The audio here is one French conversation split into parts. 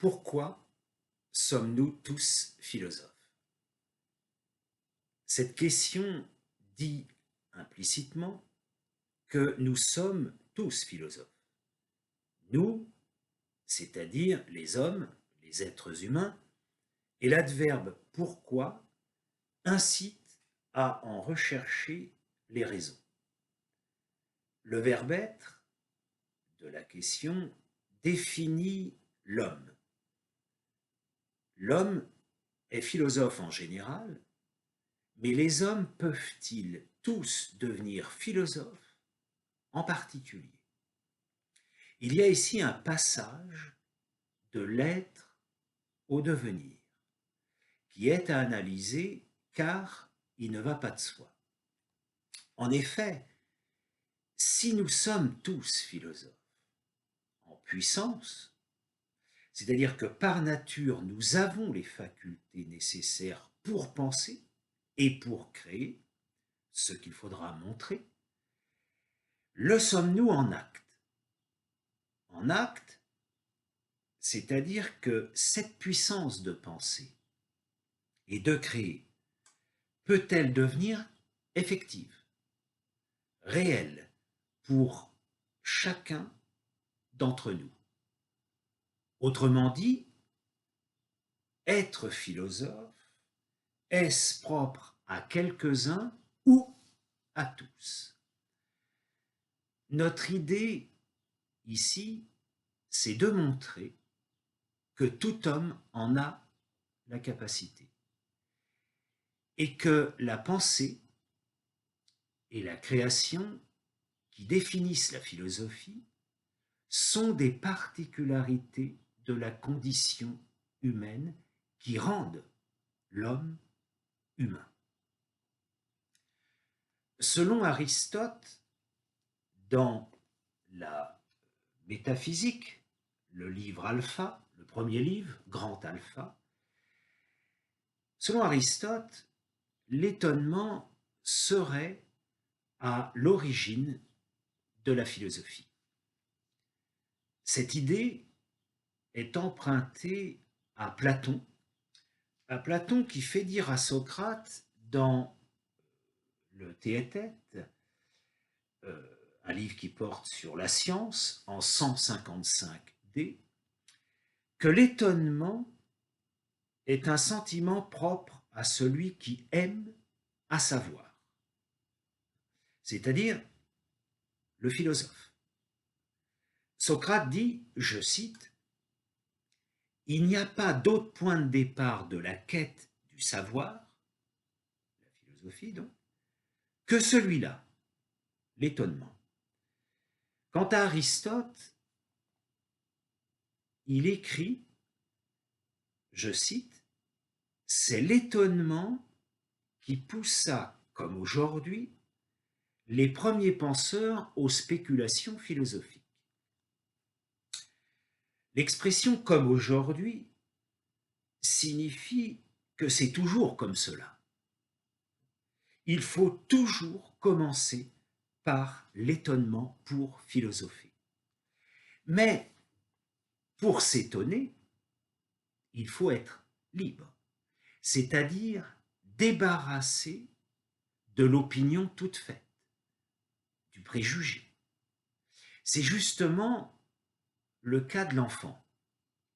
Pourquoi sommes-nous tous philosophes? Cette question dit implicitement que nous sommes tous philosophes. Nous, c'est-à-dire les hommes, les êtres humains, et l'adverbe pourquoi incite à en rechercher les raisons. Le verbe être de la question définit l'homme. L'homme est philosophe en général, mais les hommes peuvent-ils tous devenir philosophes en particulier? Il y a ici un passage de l'être au devenir qui est à analyser car il ne va pas de soi. En effet, si nous sommes tous philosophes en puissance, c'est-à-dire que par nature nous avons les facultés nécessaires pour penser et pour créer, ce qu'il faudra montrer, le sommes-nous en acte? En acte, c'est-à-dire que cette puissance de penser et de créer peut-elle devenir effective, réelle pour chacun d'entre nous? Autrement dit, être philosophe, est-ce propre à quelques-uns ou à tous? Notre idée ici, c'est de montrer que tout homme en a la capacité et que la pensée et la création qui définissent la philosophie sont des particularités de la condition humaine qui rendent l'homme humain. Selon Aristote, dans la métaphysique, le livre Alpha, le premier livre, Grand Alpha, selon Aristote, l'étonnement serait à l'origine de la philosophie. Cette idée est empruntée à Platon qui fait dire à Socrate dans le Théétète, un livre qui porte sur la science, en 155D, que l'étonnement est un sentiment propre à celui qui aime à savoir, c'est-à-dire le philosophe. Socrate dit, je cite, « Il n'y a pas d'autre point de départ de la quête du savoir, la philosophie donc, que celui-là, l'étonnement. » Quant à Aristote, il écrit, je cite, « C'est l'étonnement qui poussa, comme aujourd'hui, les premiers penseurs aux spéculations philosophiques. » L'expression « comme aujourd'hui » signifie que c'est toujours comme cela. Il faut toujours commencer par l'étonnement pour philosopher. Mais pour s'étonner, il faut être libre, c'est-à-dire débarrassé de l'opinion toute faite, du préjugé. C'est justement le cas de l'enfant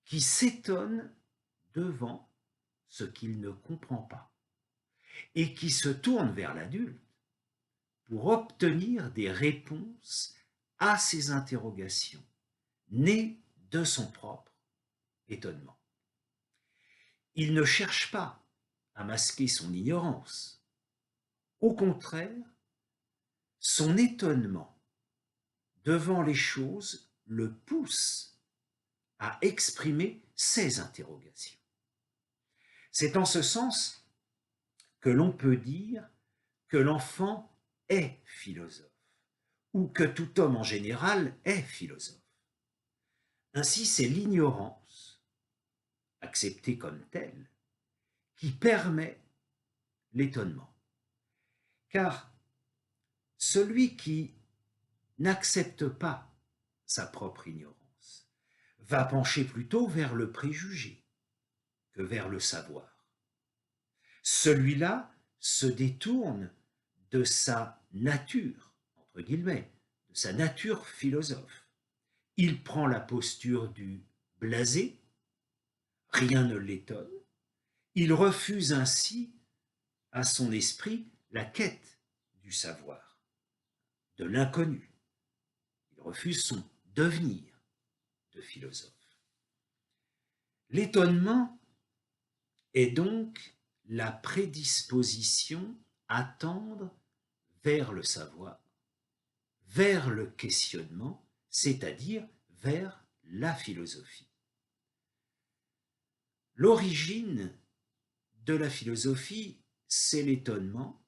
qui s'étonne devant ce qu'il ne comprend pas et qui se tourne vers l'adulte pour obtenir des réponses à ses interrogations, nées de son propre étonnement. Il ne cherche pas à masquer son ignorance. Au contraire, son étonnement devant les choses le pousse à exprimer ses interrogations. C'est en ce sens que l'on peut dire que l'enfant est philosophe, ou que tout homme en général est philosophe. Ainsi, c'est l'ignorance, acceptée comme telle, qui permet l'étonnement. Car celui qui n'accepte pas sa propre ignorance va pencher plutôt vers le préjugé que vers le savoir. Celui-là se détourne de sa nature, entre guillemets, de sa nature philosophe. Il prend la posture du blasé, rien ne l'étonne, il refuse ainsi à son esprit la quête du savoir, de l'inconnu. Il refuse son devenir de philosophe. L'étonnement est donc la prédisposition à tendre vers le savoir, vers le questionnement, c'est-à-dire vers la philosophie. L'origine de la philosophie, c'est l'étonnement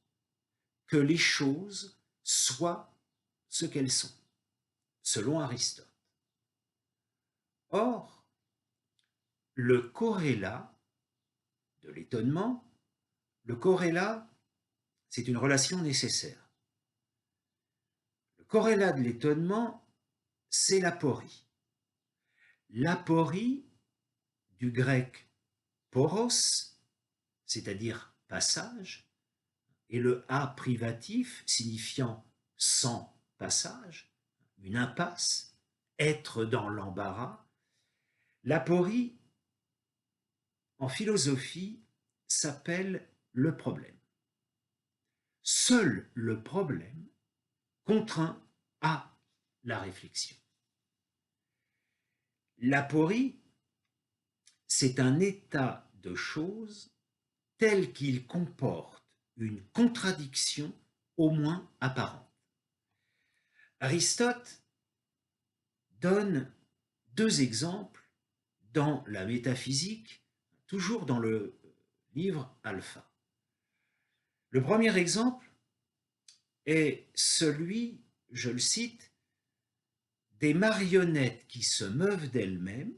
que les choses soient ce qu'elles sont, selon Aristote. Or, le corrélat de l'étonnement, le corrélat, c'est une relation nécessaire. Le corrélat de l'étonnement, c'est l'aporie. L'aporie, du grec poros, c'est-à-dire passage, et le a privatif signifiant sans passage, une impasse, être dans l'embarras. L'aporie, en philosophie, s'appelle le problème. Seul le problème contraint à la réflexion. L'aporie, c'est un état de choses tel qu'il comporte une contradiction au moins apparente. Aristote donne deux exemples dans la métaphysique, toujours dans le livre Alpha. Le premier exemple est celui, je le cite, des marionnettes qui se meuvent d'elles-mêmes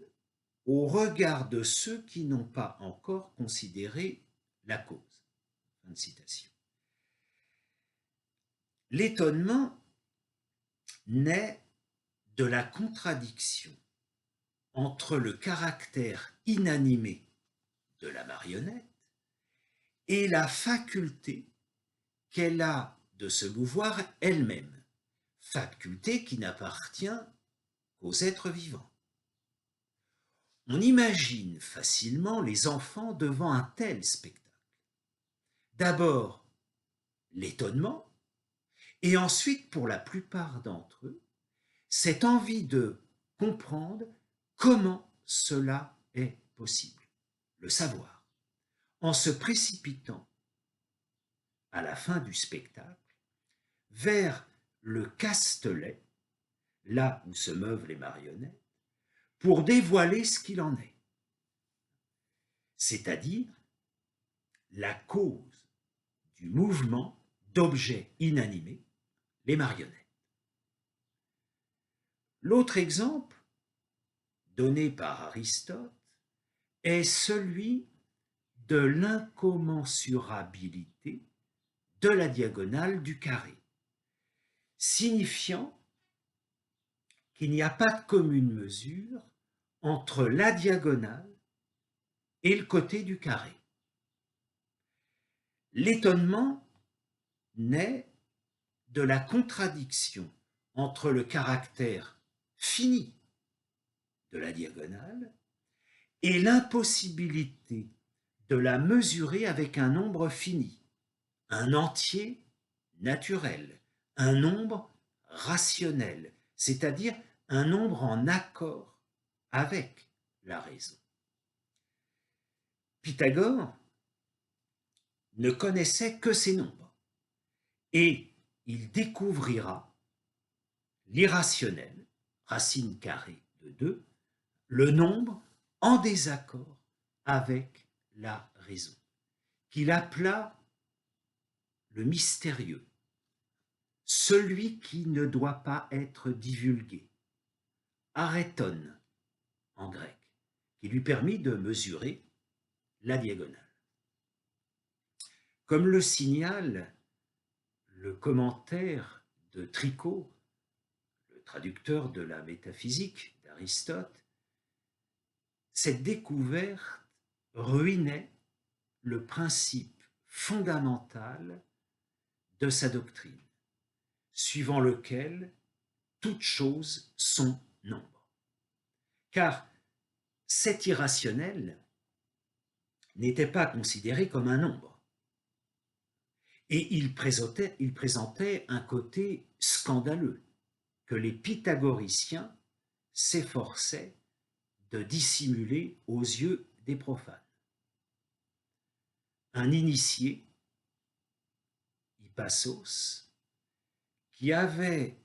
au regard de ceux qui n'ont pas encore considéré la cause. Fin de citation. L'étonnement naît de la contradiction entre le caractère inanimé de la marionnette et la faculté qu'elle a de se mouvoir elle-même, faculté qui n'appartient qu'aux êtres vivants. On imagine facilement les enfants devant un tel spectacle. D'abord, l'étonnement, et ensuite, pour la plupart d'entre eux, cette envie de comprendre comment cela est possible, le savoir, en se précipitant à la fin du spectacle vers le castelet, là où se meuvent les marionnettes, pour dévoiler ce qu'il en est, c'est-à-dire la cause du mouvement d'objets inanimés, les marionnettes. L'autre exemple, donné par Aristote, est celui de l'incommensurabilité de la diagonale du carré, signifiant qu'il n'y a pas de commune mesure entre la diagonale et le côté du carré. L'étonnement naît de la contradiction entre le caractère fini de la diagonale et l'impossibilité de la mesurer avec un nombre fini, un entier naturel, un nombre rationnel, c'est-à-dire un nombre en accord avec la raison. Pythagore ne connaissait que ces nombres et il découvrira l'irrationnel, racine carrée de 2, le nombre en désaccord avec la raison, qu'il appela le mystérieux, celui qui ne doit pas être divulgué, arrêton en grec, qui lui permit de mesurer la diagonale. Comme le signale le commentaire de Tricot, le traducteur de la métaphysique d'Aristote, cette découverte ruinait le principe fondamental de sa doctrine, suivant lequel toutes choses sont nombre. Car cet irrationnel n'était pas considéré comme un nombre. Et il présentait un côté scandaleux que les pythagoriciens s'efforçaient de dissimuler aux yeux des profanes. Un initié, Hippassos, qui avait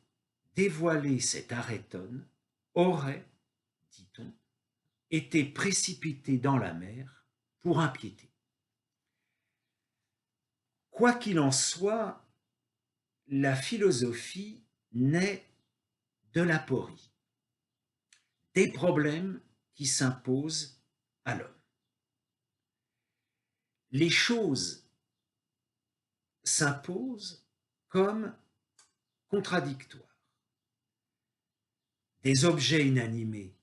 dévoilé cet arrêtone, aurait, dit-on, été précipité dans la mer pour impiété. Quoi qu'il en soit, la philosophie naît de l'aporie, des problèmes qui s'imposent à l'homme. Les choses s'imposent comme contradictoires. Des objets inanimés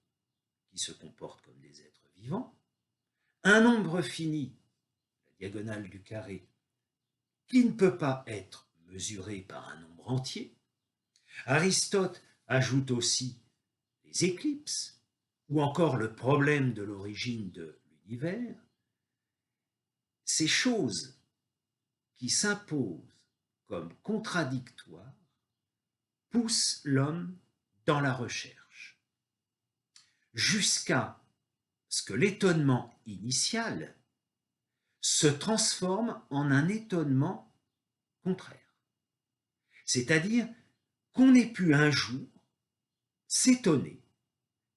qui se comportent comme des êtres vivants, un nombre fini, la diagonale du carré, qui ne peut pas être mesuré par un nombre entier. Aristote ajoute aussi les éclipses, ou encore le problème de l'origine de l'univers. Ces choses qui s'imposent comme contradictoires poussent l'homme dans la recherche, jusqu'à ce que l'étonnement initial se transforme en un étonnement contraire. C'est-à-dire qu'on ait pu un jour s'étonner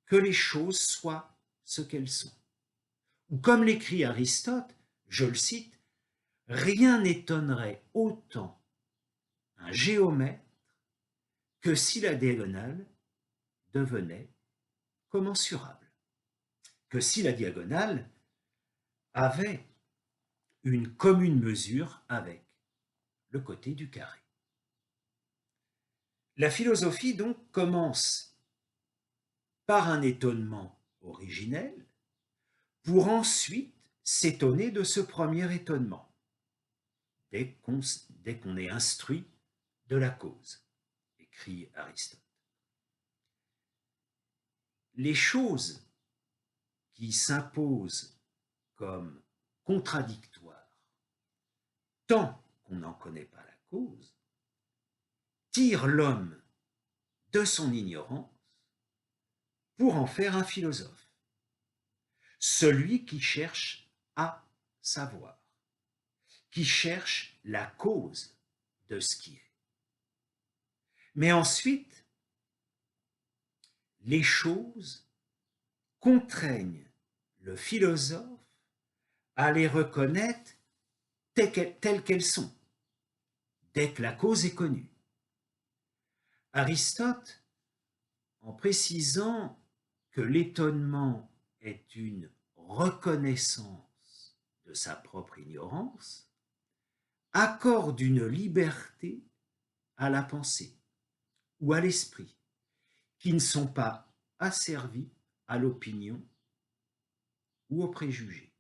que les choses soient ce qu'elles sont. Ou comme l'écrit Aristote, je le cite, « Rien n'étonnerait autant un géomètre que si la diagonale devenait commensurable, que si la diagonale avait une commune mesure avec le côté du carré. » La philosophie donc commence par un étonnement originel pour ensuite s'étonner de ce premier étonnement, dès qu'on est instruit de la cause, écrit Aristote. Les choses qui s'imposent comme contradictoires, tant qu'on n'en connaît pas la cause, tirent l'homme de son ignorance pour en faire un philosophe, celui qui cherche à savoir, qui cherche la cause de ce qui est. Mais ensuite, les choses contraignent le philosophe à les reconnaître telles qu'elles sont, dès que la cause est connue. Aristote, en précisant que l'étonnement est une reconnaissance de sa propre ignorance, accorde une liberté à la pensée ou à l'esprit, qui ne sont pas asservis à l'opinion ou aux préjugés.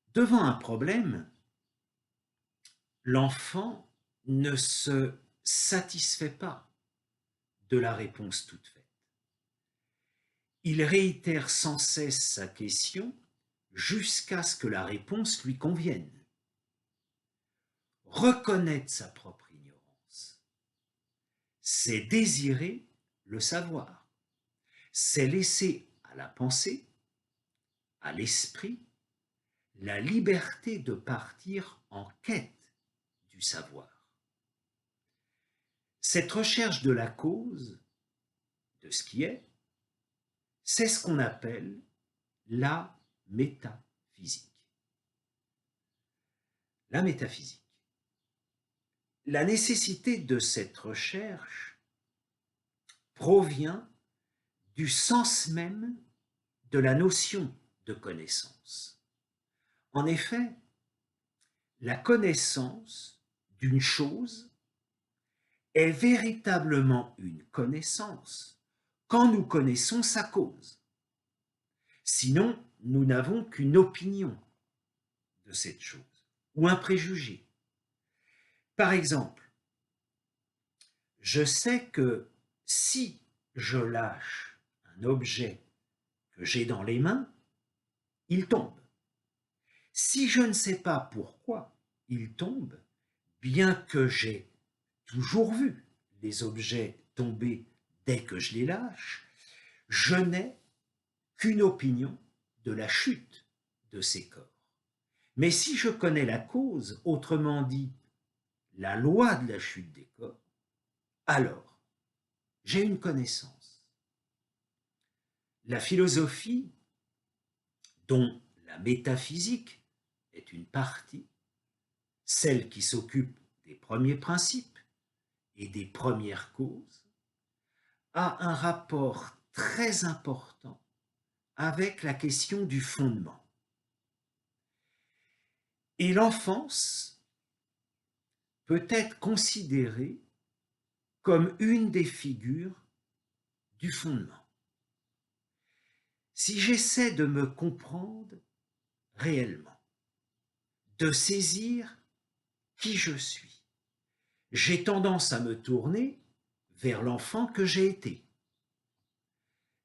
Devant un problème, l'enfant ne se satisfait pas de la réponse toute faite. Il réitère sans cesse sa question jusqu'à ce que la réponse lui convienne. Reconnaître sa propre ignorance, c'est désirer le savoir, c'est laisser à la pensée, à l'esprit, la liberté de partir en quête du savoir. Cette recherche de la cause, de ce qui est, c'est ce qu'on appelle la métaphysique. La métaphysique. La nécessité de cette recherche provient du sens même de la notion de connaissance. En effet, la connaissance d'une chose est véritablement une connaissance quand nous connaissons sa cause. Sinon, nous n'avons qu'une opinion de cette chose, ou un préjugé. Par exemple, je sais que si je lâche un objet que j'ai dans les mains, il tombe. Si je ne sais pas pourquoi il tombe, bien que j'ai toujours vu les objets tomber dès que je les lâche, je n'ai qu'une opinion de la chute de ces corps. Mais si je connais la cause, autrement dit, la loi de la chute des corps, alors j'ai une connaissance. La philosophie, dont la métaphysique est une partie, celle qui s'occupe des premiers principes et des premières causes, a un rapport très important avec la question du fondement. Et l'enfance peut être considérée comme une des figures du fondement. Si j'essaie de me comprendre réellement, de saisir qui je suis, j'ai tendance à me tourner vers l'enfant que j'ai été.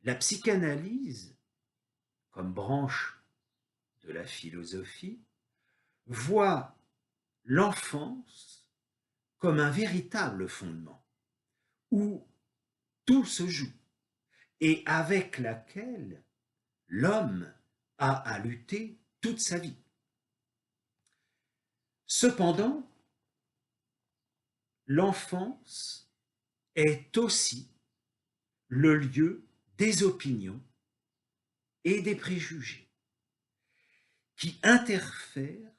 La psychanalyse, comme branche de la philosophie, voit l'enfance comme un véritable fondement, où tout se joue, et avec laquelle l'homme a à lutter toute sa vie. Cependant, l'enfance est aussi le lieu des opinions et des préjugés qui interfèrent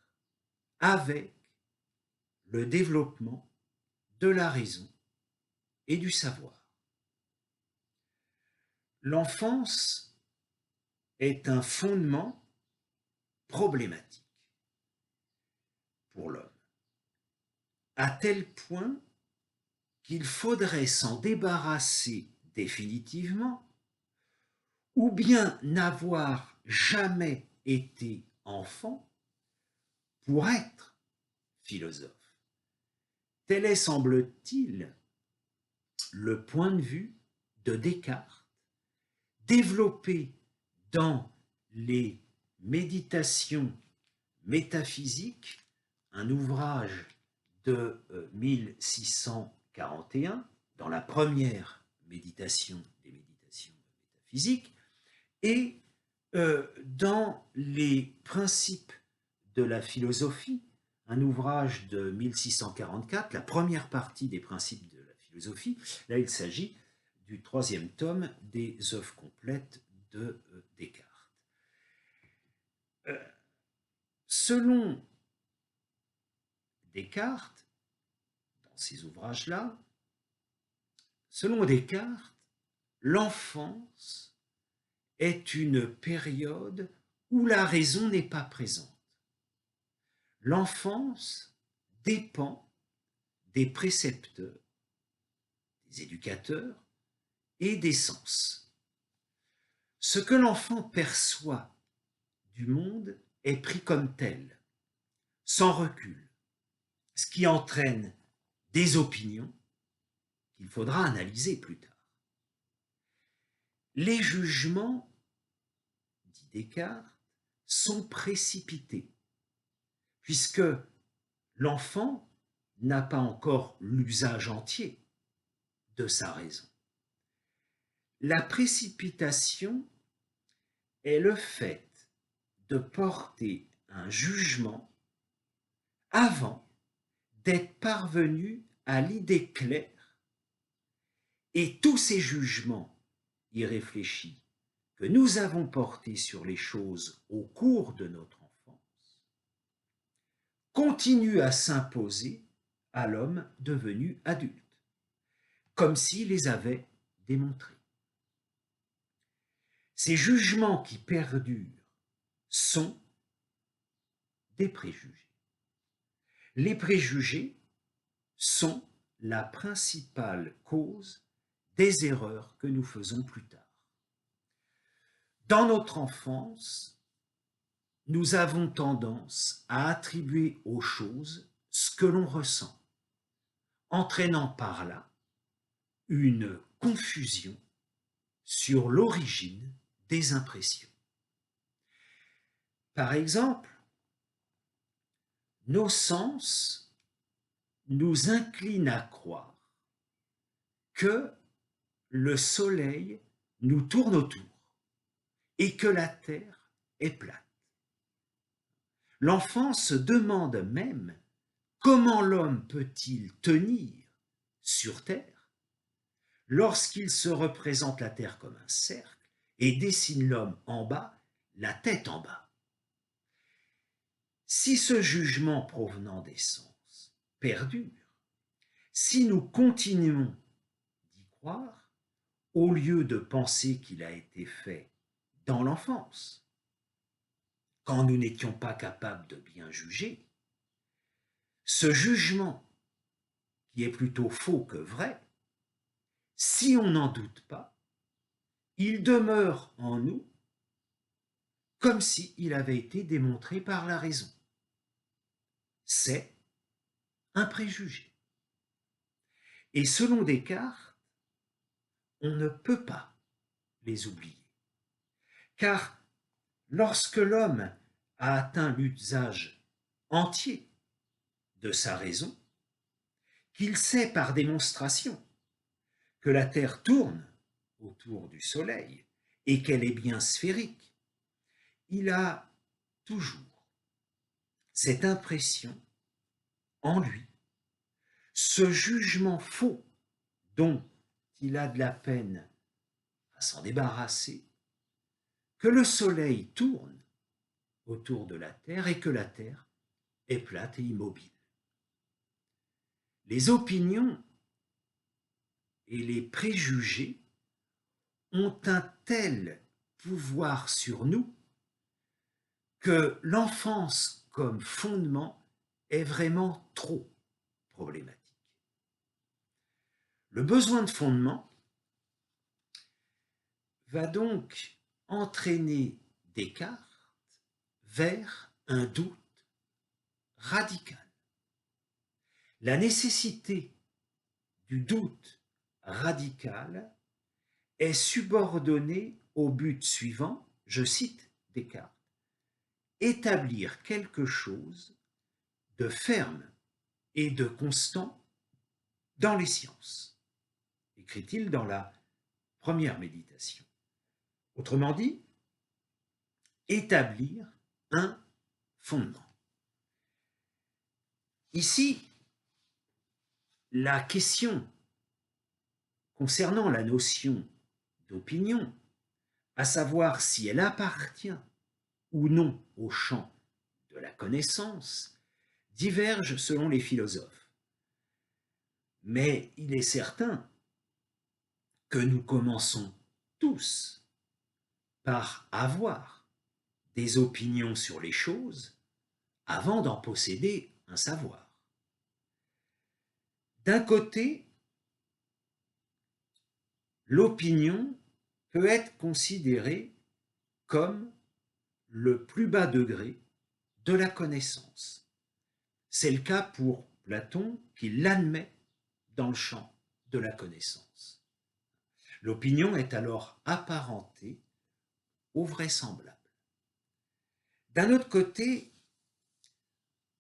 avec le développement de la raison et du savoir. L'enfance est un fondement problématique pour l'homme, à tel point qu'il faudrait s'en débarrasser définitivement, ou bien n'avoir jamais été enfant pour être philosophe. Tel est, semble-t-il, le point de vue de Descartes, développé dans les Méditations métaphysiques, un ouvrage de 1641, dans la première méditation des méditations métaphysiques, et dans les principes de la philosophie, un ouvrage de 1644, la première partie des principes de la philosophie. Là, il s'agit du troisième tome des œuvres complètes de Descartes. Selon Descartes, dans ces ouvrages-là, selon Descartes, l'enfance est une période où la raison n'est pas présente. L'enfance dépend des précepteurs, des éducateurs et des sens. Ce que l'enfant perçoit du monde est pris comme tel, sans recul, ce qui entraîne des opinions qu'il faudra analyser plus tard. Les jugements, dit Descartes, sont précipités, puisque l'enfant n'a pas encore l'usage entier de sa raison. La précipitation est le fait de porter un jugement avant d'être parvenu à l'idée claire, et tous ces jugements irréfléchis que nous avons portés sur les choses au cours de notre enfance continuent à s'imposer à l'homme devenu adulte, comme s'il les avait démontrés. Ces jugements qui perdurent sont des préjugés. Les préjugés sont la principale cause des erreurs que nous faisons plus tard. dans notre enfance, nous avons tendance à attribuer aux choses ce que l'on ressent, entraînant par là une confusion sur l'origine des impressions. Par exemple, nos sens nous inclinent à croire que le soleil nous tourne autour et que la Terre est plate. L'enfant se demande même comment l'homme peut-il tenir sur Terre lorsqu'il se représente la Terre comme un cercle et dessine l'homme en bas, la tête en bas. Si ce jugement provenant des sens perdure, si nous continuons d'y croire, au lieu de penser qu'il a été fait dans l'enfance, quand nous n'étions pas capables de bien juger, ce jugement, qui est plutôt faux que vrai, si on n'en doute pas, il demeure en nous comme s'il avait été démontré par la raison. C'est un préjugé. Et selon Descartes, on ne peut pas les oublier. Car lorsque l'homme a atteint l'usage entier de sa raison, qu'il sait par démonstration que la Terre tourne autour du Soleil et qu'elle est bien sphérique, il a toujours cette impression en lui, ce jugement faux dont il a de la peine à s'en débarrasser, que le Soleil tourne autour de la Terre et que la Terre est plate et immobile. Les opinions et les préjugés ont un tel pouvoir sur nous que l'enfance comme fondement est vraiment trop problématique. Le besoin de fondement va donc entraîner Descartes vers un doute radical. La nécessité du doute radical est subordonnée au but suivant, je cite Descartes, établir quelque chose de ferme et de constant dans les sciences, écrit-il dans la première méditation. Autrement dit, établir un fondement. Ici, la question concernant la notion d'opinion, à savoir si elle appartient ou non au champ de la connaissance, diverge selon les philosophes. Mais il est certain que nous commençons tous par avoir des opinions sur les choses avant d'en posséder un savoir. D'un côté, l'opinion peut être considérée comme le plus bas degré de la connaissance. C'est le cas pour Platon qui l'admet dans le champ de la connaissance. L'opinion est alors apparentée au vraisemblable. D'un autre côté,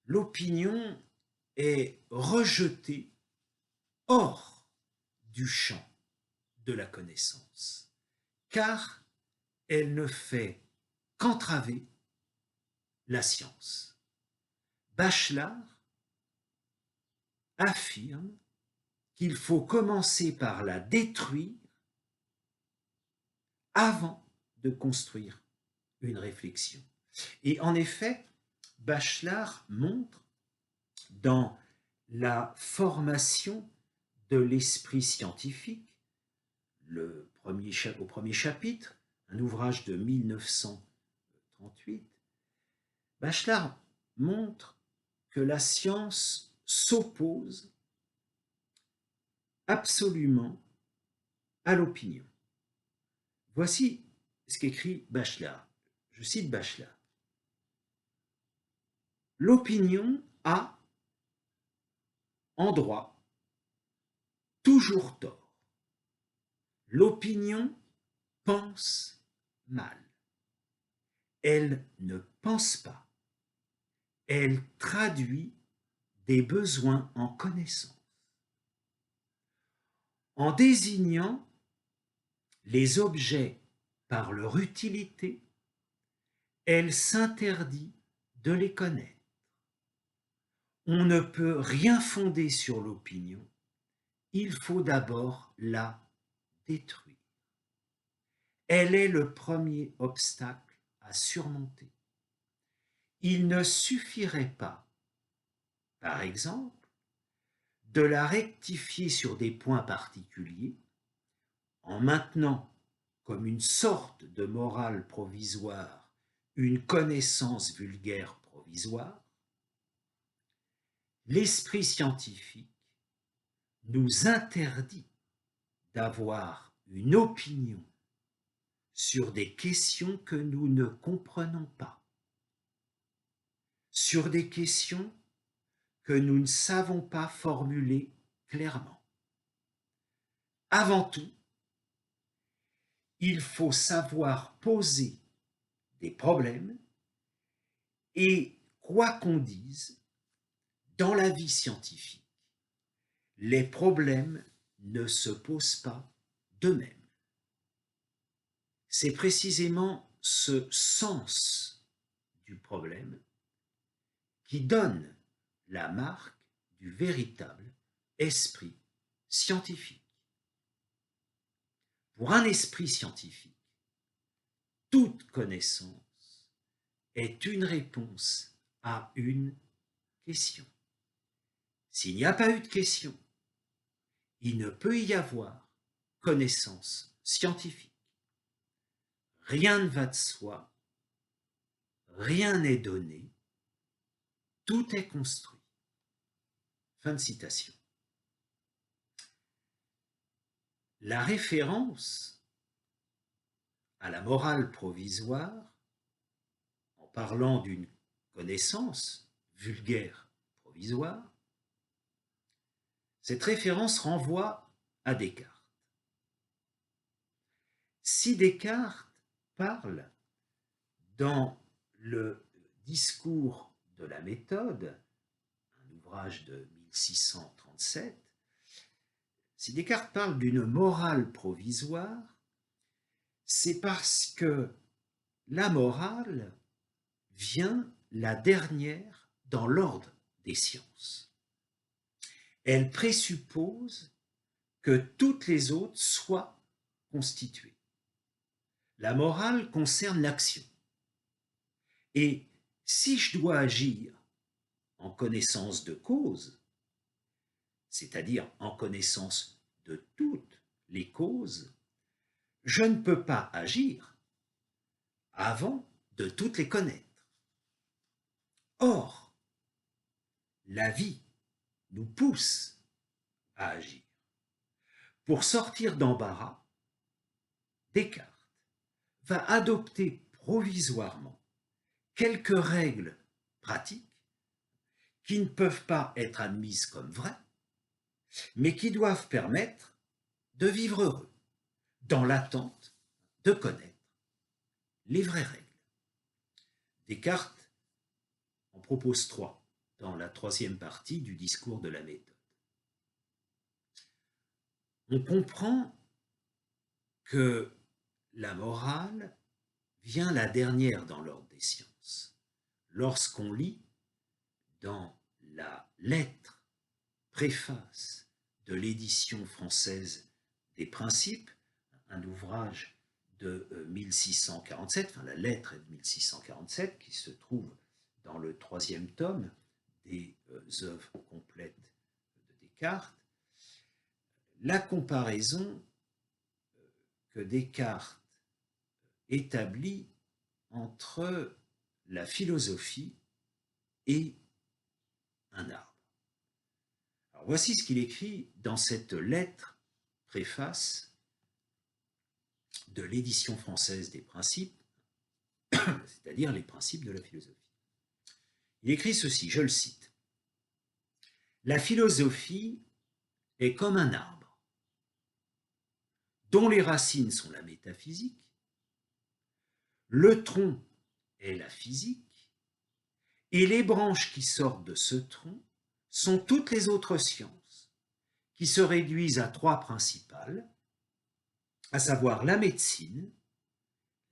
l'opinion est rejetée hors du champ de la connaissance, car elle ne fait qu'entraver la science. Bachelard affirme qu'il faut commencer par la détruire avant de construire une réflexion. Et en effet, Bachelard montre dans la formation de l'esprit scientifique, au premier chapitre, un ouvrage de 1938, Bachelard montre que la science s'oppose absolument à l'opinion. Voici ce qu'écrit Bachelard. Je cite Bachelard. L'opinion a, en droit, toujours tort. L'opinion pense mal. Elle ne pense pas. Elle traduit des besoins en connaissance. En désignant les objets par leur utilité, elle s'interdit de les connaître. On ne peut rien fonder sur l'opinion, il faut d'abord la détruire. Elle est le premier obstacle à surmonter. Il ne suffirait pas, par exemple, de la rectifier sur des points particuliers en maintenant comme une sorte de morale provisoire une connaissance vulgaire provisoire. L'esprit scientifique nous interdit d'avoir une opinion sur des questions que nous ne comprenons pas, sur des questions que nous ne savons pas formuler clairement. Avant tout, il faut savoir poser des problèmes et, quoi qu'on dise, dans la vie scientifique, les problèmes ne se posent pas d'eux-mêmes. C'est précisément ce sens du problème qui donne la marque du véritable esprit scientifique. Pour un esprit scientifique, toute connaissance est une réponse à une question. S'il n'y a pas eu de question, il ne peut y avoir connaissance scientifique. Rien ne va de soi, rien n'est donné, tout est construit. Fin de citation. La référence à la morale provisoire, en parlant d'une connaissance vulgaire provisoire, cette référence renvoie à Descartes. Si Descartes parle dans le discours de la méthode, un ouvrage de 1637, si Descartes parle d'une morale provisoire, c'est parce que la morale vient la dernière dans l'ordre des sciences. Elle présuppose que toutes les autres soient constituées. La morale concerne l'action. Et si je dois agir en connaissance de cause, c'est-à-dire en connaissance de toutes les causes, je ne peux pas agir avant de toutes les connaître. Or, la vie nous pousse à agir. Pour sortir d'embarras, Descartes va adopter provisoirement quelques règles pratiques qui ne peuvent pas être admises comme vraies, mais qui doivent permettre de vivre heureux, dans l'attente de connaître les vraies règles. Descartes en propose 3 dans la 3e partie du discours de la méthode. On comprend que la morale vient la dernière dans l'ordre des sciences. Lorsqu'on lit dans la lettre préface de l'édition française des Principes, un ouvrage de 1647, enfin la lettre est de 1647, qui se trouve dans le 3e tome des œuvres complètes de Descartes, la comparaison que Descartes établit entre la philosophie et un arbre. Alors voici ce qu'il écrit dans cette lettre préface de l'édition française des Principes, c'est-à-dire les principes de la philosophie. Il écrit ceci, je le cite. La philosophie est comme un arbre, dont les racines sont la métaphysique, le tronc est la physique, et les branches qui sortent de ce tronc sont toutes les autres sciences, qui se réduisent à trois principales, à savoir la médecine,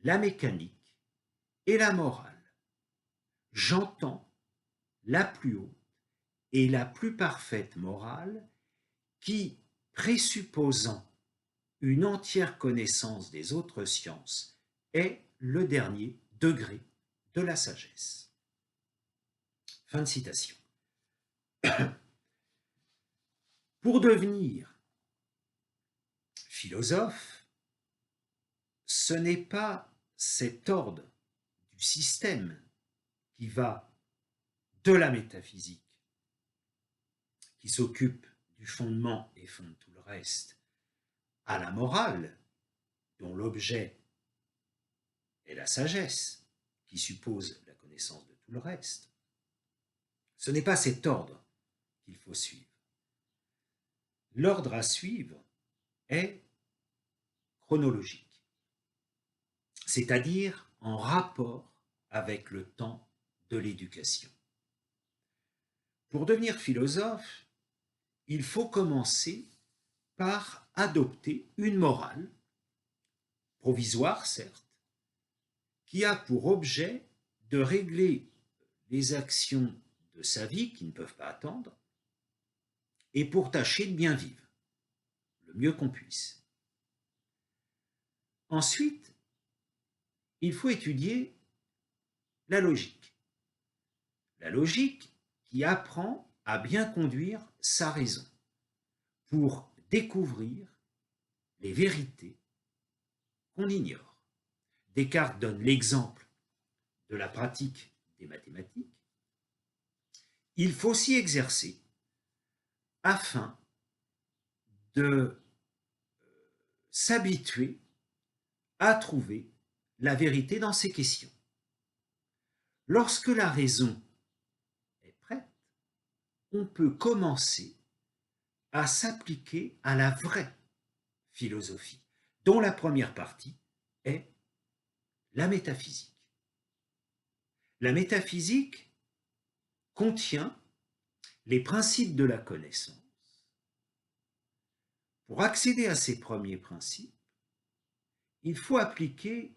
la mécanique et la morale. J'entends la plus haute et la plus parfaite morale qui, présupposant une entière connaissance des autres sciences, est le dernier degré de la sagesse. Fin de citation. Pour devenir philosophe, ce n'est pas cet ordre du système qui va de la métaphysique, qui s'occupe du fondement et fonde tout le reste, à la morale, dont l'objet est la sagesse, qui suppose la connaissance de tout le reste. Ce n'est pas cet ordre qu'il faut suivre. L'ordre à suivre est chronologique, c'est-à-dire en rapport avec le temps de l'éducation. Pour devenir philosophe, il faut commencer par adopter une morale, provisoire certes, qui a pour objet de régler les actions de sa vie qui ne peuvent pas attendre, et pour tâcher de bien vivre, le mieux qu'on puisse. Ensuite, il faut étudier la logique. La logique qui apprend à bien conduire sa raison pour découvrir les vérités qu'on ignore. Descartes donne l'exemple de la pratique des mathématiques. Il faut s'y exercer afin de s'habituer à trouver la vérité dans ces questions. Lorsque la raison est prête, on peut commencer à s'appliquer à la vraie philosophie, dont la première partie est la métaphysique. La métaphysique contient les principes de la connaissance. Pour accéder à ces premiers principes, il faut appliquer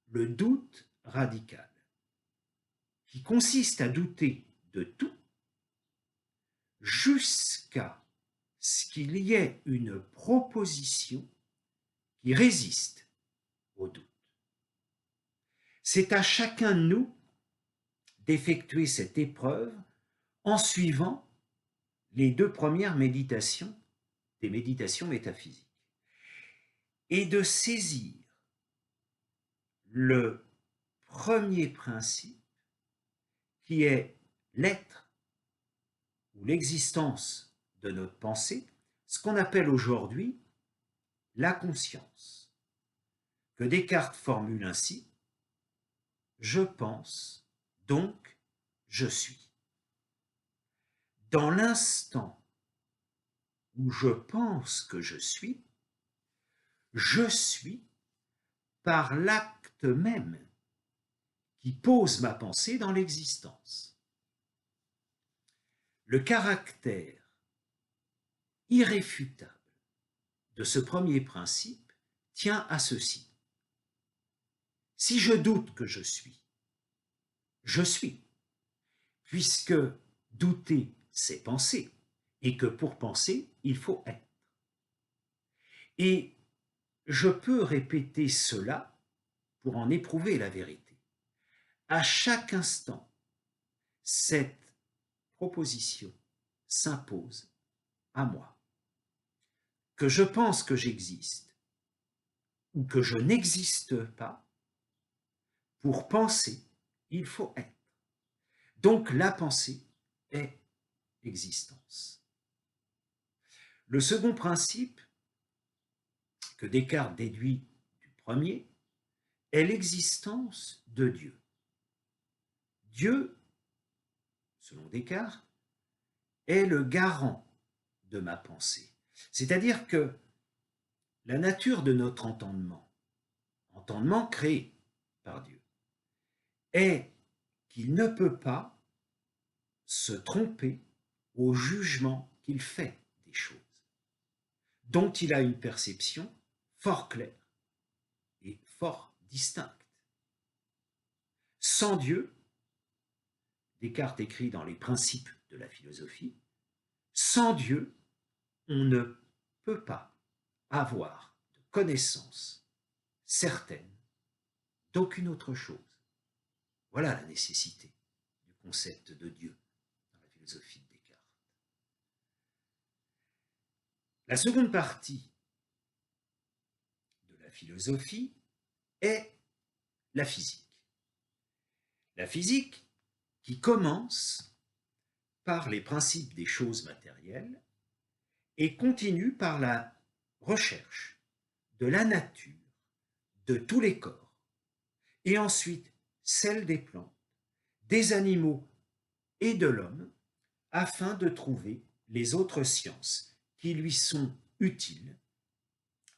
le doute radical, qui consiste à douter de tout jusqu'à ce qu'il y ait une proposition qui résiste au doute. C'est à chacun de nous d'effectuer cette épreuve en suivant les deux premières méditations, des méditations métaphysiques, et de saisir le premier principe qui est l'être ou l'existence de notre pensée, ce qu'on appelle aujourd'hui la conscience, que Descartes formule ainsi: je pense, donc je suis. Dans l'instant où je pense que je suis par l'acte même qui pose ma pensée dans l'existence. Le caractère irréfutable de ce premier principe tient à ceci. Si je doute que je suis, puisque douter, c'est penser, et que pour penser, il faut être. Et je peux répéter cela pour en éprouver la vérité. À chaque instant, cette proposition s'impose à moi. Que je pense que j'existe ou que je n'existe pas, pour penser, il faut être. Donc la pensée est existence. Le second principe que Descartes déduit premier est l'existence de Dieu. Dieu, selon Descartes, est le garant de ma pensée. C'est-à-dire que la nature de notre entendement créé par Dieu, est qu'il ne peut pas se tromper au jugement qu'il fait des choses, dont il a une perception fort claire et fort distincte. Sans Dieu, Descartes écrit dans les Principes de la philosophie, sans Dieu, on ne peut pas avoir de connaissance certaine d'aucune autre chose. Voilà la nécessité du concept de Dieu dans la philosophie de Descartes. La seconde partie de la philosophie est la physique. La physique qui commence par les principes des choses matérielles et continue par la recherche de la nature de tous les corps, et ensuite celle des plantes, des animaux et de l'homme, afin de trouver les autres sciences qui lui sont utiles,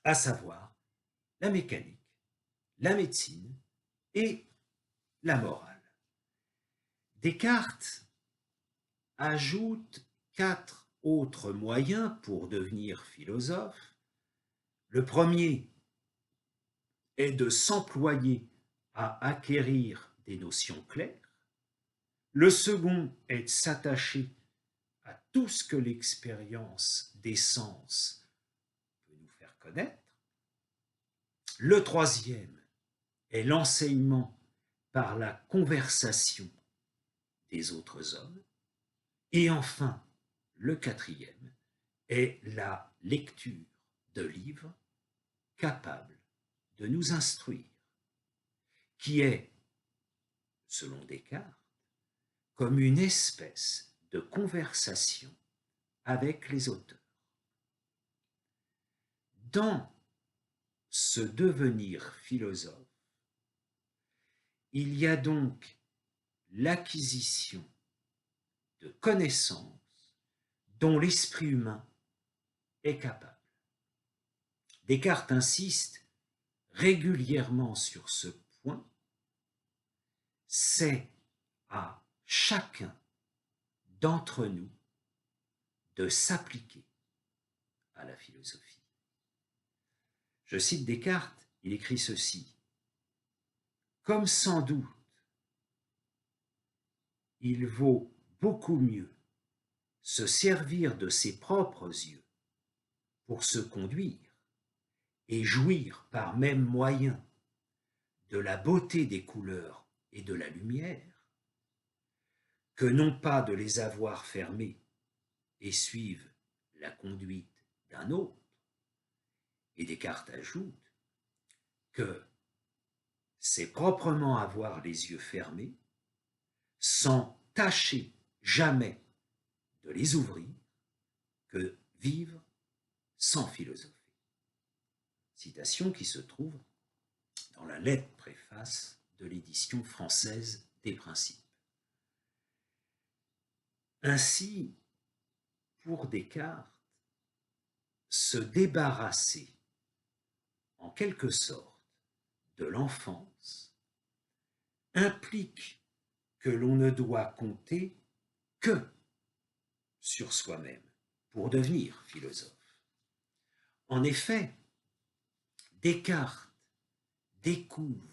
à savoir la mécanique, la médecine et la morale. Descartes ajoute 4 autres moyens pour devenir philosophe. Le premier est de s'employer à acquérir des notions claires. Le second est de s'attacher à tout ce que l'expérience des sens peut nous faire connaître. Le troisième est l'enseignement par la conversation des autres hommes. Et enfin, le quatrième est la lecture de livres capables de nous instruire, qui est, selon Descartes, comme une espèce de conversation avec les auteurs. Dans ce devenir philosophe, il y a donc l'acquisition de connaissances dont l'esprit humain est capable. Descartes insiste régulièrement sur ce point. C'est à chacun d'entre nous de s'appliquer à la philosophie. Je cite Descartes, il écrit ceci: « Comme sans doute il vaut beaucoup mieux se servir de ses propres yeux pour se conduire et jouir par même moyen de la beauté des couleurs et de la lumière, que non pas de les avoir fermés et suivre la conduite d'un autre. » Et Descartes ajoute que c'est proprement avoir les yeux fermés, sans tâcher jamais de les ouvrir, que vivre sans philosopher. Citation qui se trouve dans la lettre préface de l'édition française des Principes. Ainsi, pour Descartes, se débarrasser en quelque sorte de l'enfance implique que l'on ne doit compter que sur soi-même pour devenir philosophe. En effet, Descartes découvre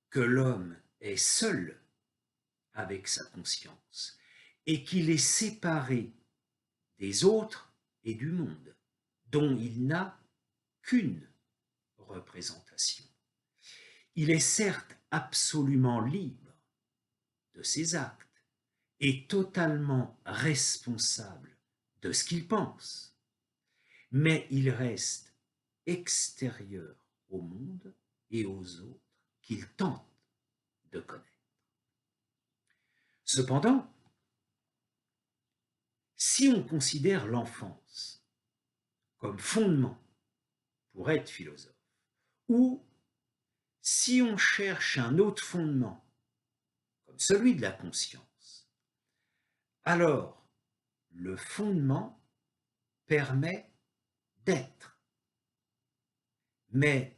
que l'homme est seul avec sa conscience et qu'il est séparé des autres et du monde, dont il n'a qu'une représentation. Il est certes absolument libre de ses actes et totalement responsable de ce qu'il pense, mais il reste extérieur au monde et aux autres qu'il tente de connaître. Cependant, si on considère l'enfance comme fondement pour être philosophe, ou Si on cherche un autre fondement, comme celui de la conscience, alors le fondement permet d'être. Mais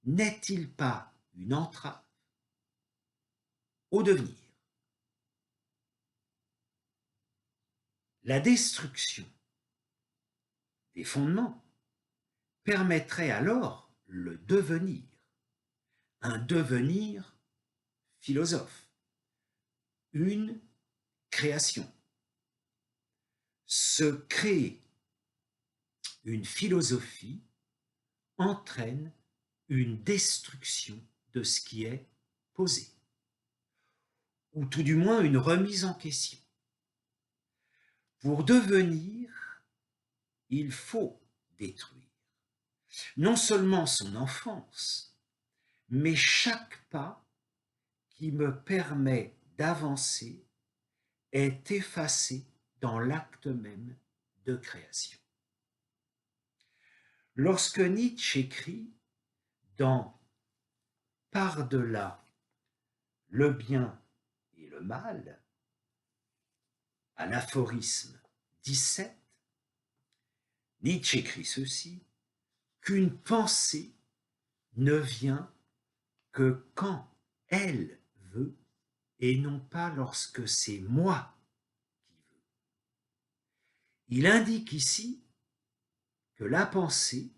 n'est-il pas une entrave au devenir? La destruction des fondements permettrait alors le devenir, un devenir philosophe, une création. Se créer une philosophie entraîne une destruction de ce qui est posé, ou tout du moins une remise en question. Pour devenir, il faut détruire non seulement son enfance, mais chaque pas qui me permet d'avancer est effacé dans l'acte même de création. Lorsque Nietzsche écrit dans Par-delà le bien et le mal, à l'aphorisme 17, Nietzsche écrit ceci: qu'une pensée ne vient que quand elle veut et non pas lorsque c'est moi qui veux. Il indique ici que la pensée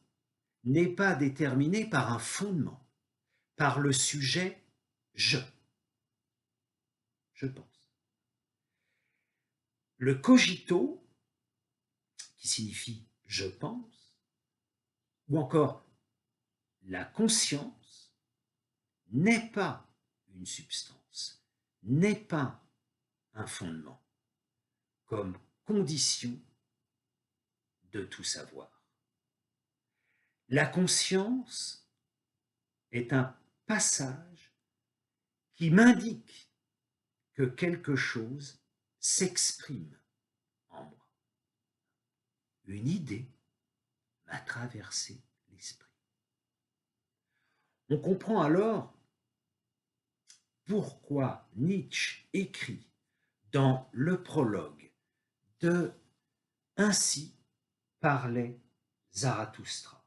n'est pas déterminée par un fondement, par le sujet je pense. Le cogito, qui signifie je pense, ou encore la conscience, n'est pas une substance, n'est pas un fondement, comme condition de tout savoir. La conscience est un passage qui m'indique que quelque chose s'exprime en moi. Une idée m'a traversé l'esprit. On comprend alors pourquoi Nietzsche écrit dans le prologue de Ainsi parlait Zarathustra.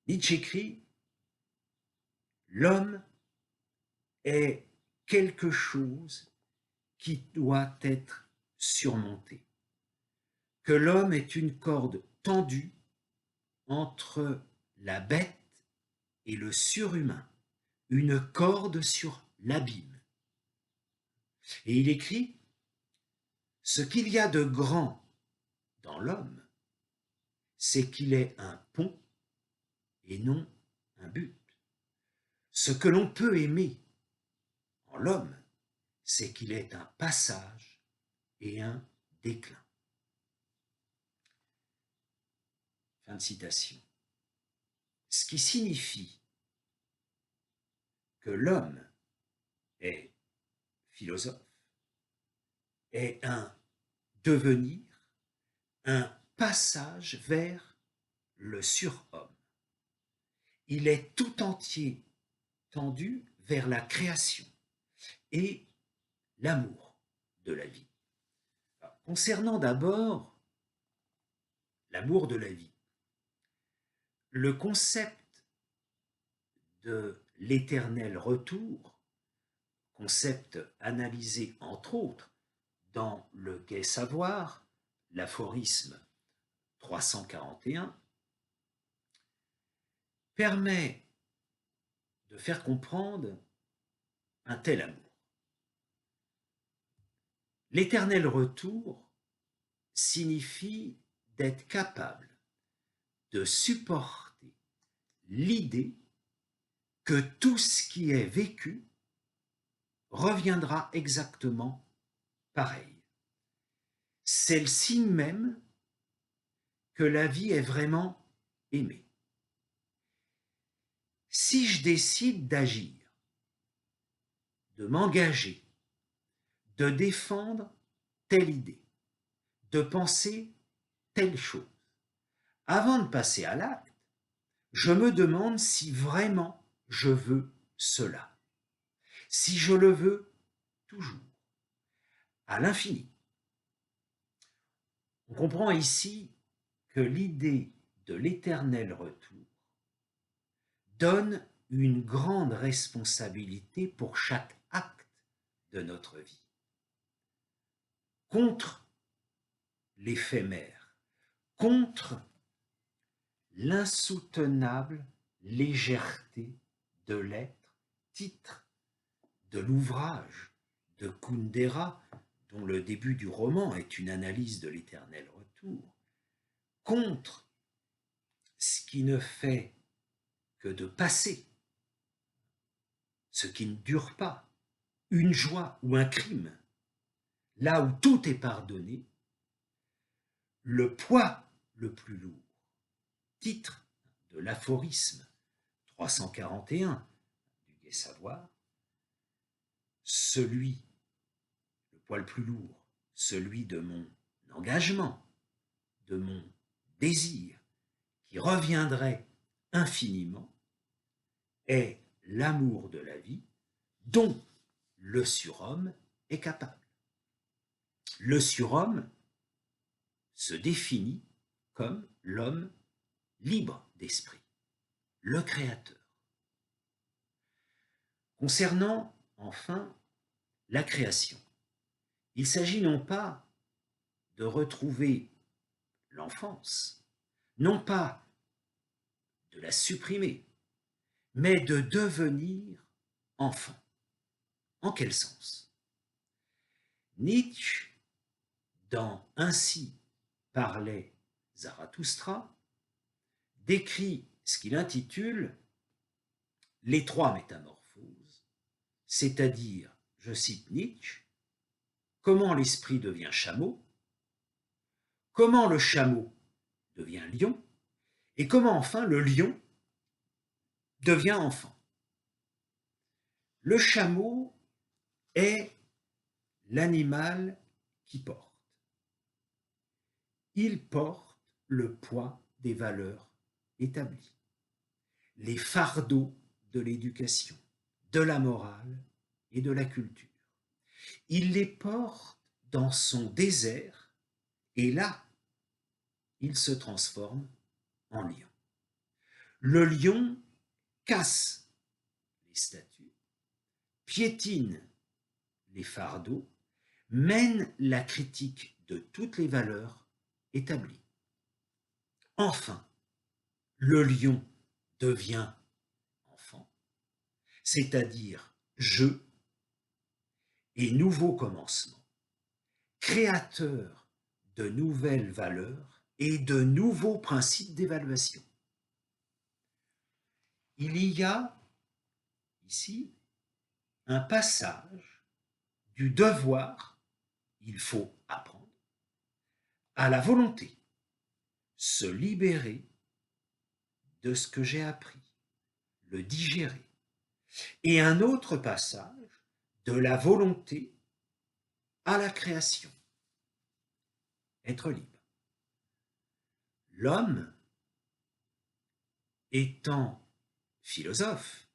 Nietzsche écrit: l'homme est quelque chose qui doit être surmonté, que l'homme est une corde tendue entre la bête et le surhumain, une corde sur l'abîme. Et il écrit: ce qu'il y a de grand dans l'homme, c'est qu'il est un pont et non un but. Ce que l'on peut aimer en l'homme, c'est qu'il est un passage et un déclin. Fin de citation. Ce qui signifie que l'homme est philosophe, est un devenir, un passage vers le surhomme. Il est tout entier tendu vers la création et l'amour de la vie. Alors, concernant d'abord l'amour de la vie, le concept de l'éternel retour, concept analysé entre autres dans le Gai Savoir, l'aphorisme 341, permet de faire comprendre un tel amour. L'éternel retour signifie d'être capable de supporter l'idée que tout ce qui est vécu reviendra exactement pareil. C'est le signe même que la vie est vraiment aimée. Si je décide d'agir, de m'engager, de défendre telle idée, de penser telle chose, avant de passer à l'acte, je me demande si vraiment je veux cela, si je le veux toujours, à l'infini. On comprend ici que l'idée de l'éternel retour donne une grande responsabilité pour chaque acte de notre vie. Contre l'éphémère, contre l'insoutenable légèreté de l'être, titre de l'ouvrage de Kundera, dont le début du roman est une analyse de l'éternel retour, contre ce qui ne fait que de passer, ce qui ne dure pas, une joie ou un crime, là où tout est pardonné, le poids le plus lourd, titre de l'aphorisme 341 du Gai Savoir, celui, le poids le plus lourd, celui de mon engagement, de mon désir, qui reviendrait infiniment, est l'amour de la vie dont le surhomme est capable. Le surhomme se définit comme l'homme libre d'esprit, le créateur. Concernant, enfin, la création, il s'agit non pas de retrouver l'enfance, non pas de la supprimer, mais de devenir enfant. En quel sens? Nietzsche, dans Ainsi parlait Zarathustra, décrit ce qu'il intitule les trois métamorphoses, c'est-à-dire, je cite Nietzsche, comment l'esprit devient chameau, comment le chameau devient lion, et comment enfin le lion devient enfant. Le chameau est l'animal qui porte. Il porte le poids des valeurs établies, les fardeaux de l'éducation, de la morale et de la culture. Il les porte dans son désert et là, il se transforme en lion. Le lion casse les statues, piétine les fardeaux, mène la critique de toutes les valeurs établies. Enfin, le lion devient enfant, c'est-à-dire jeu et nouveau commencement, créateur de nouvelles valeurs et de nouveaux principes d'évaluation. Il y a ici un passage du devoir, il faut apprendre, à la volonté, se libérer de ce que j'ai appris, le digérer, et un autre passage de la volonté à la création, être libre. L'homme, étant philosophe,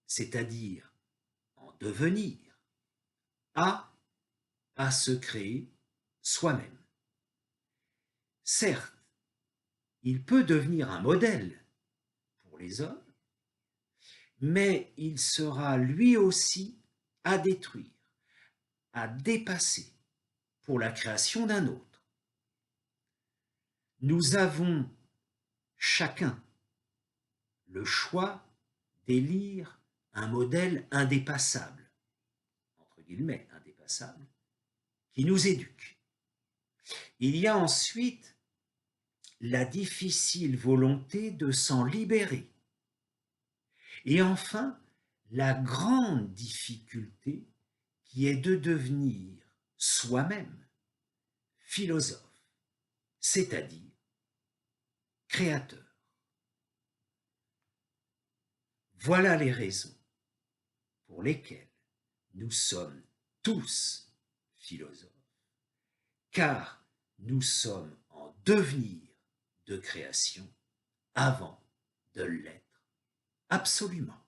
c'est-à-dire en devenir, a à se créer soi-même. Certes, il peut devenir un modèle pour les hommes, mais il sera lui aussi à détruire, à dépasser pour la création d'un autre. Nous avons chacun le choix d'élire un modèle indépassable, entre guillemets indépassable, qui nous éduque. Il y a ensuite la difficile volonté de s'en libérer. Et enfin, la grande difficulté qui est de devenir soi-même philosophe, c'est-à-dire créateur. Voilà les raisons pour lesquelles nous sommes tous philosophes, car nous sommes en devenir de création avant de l'être. Absolument.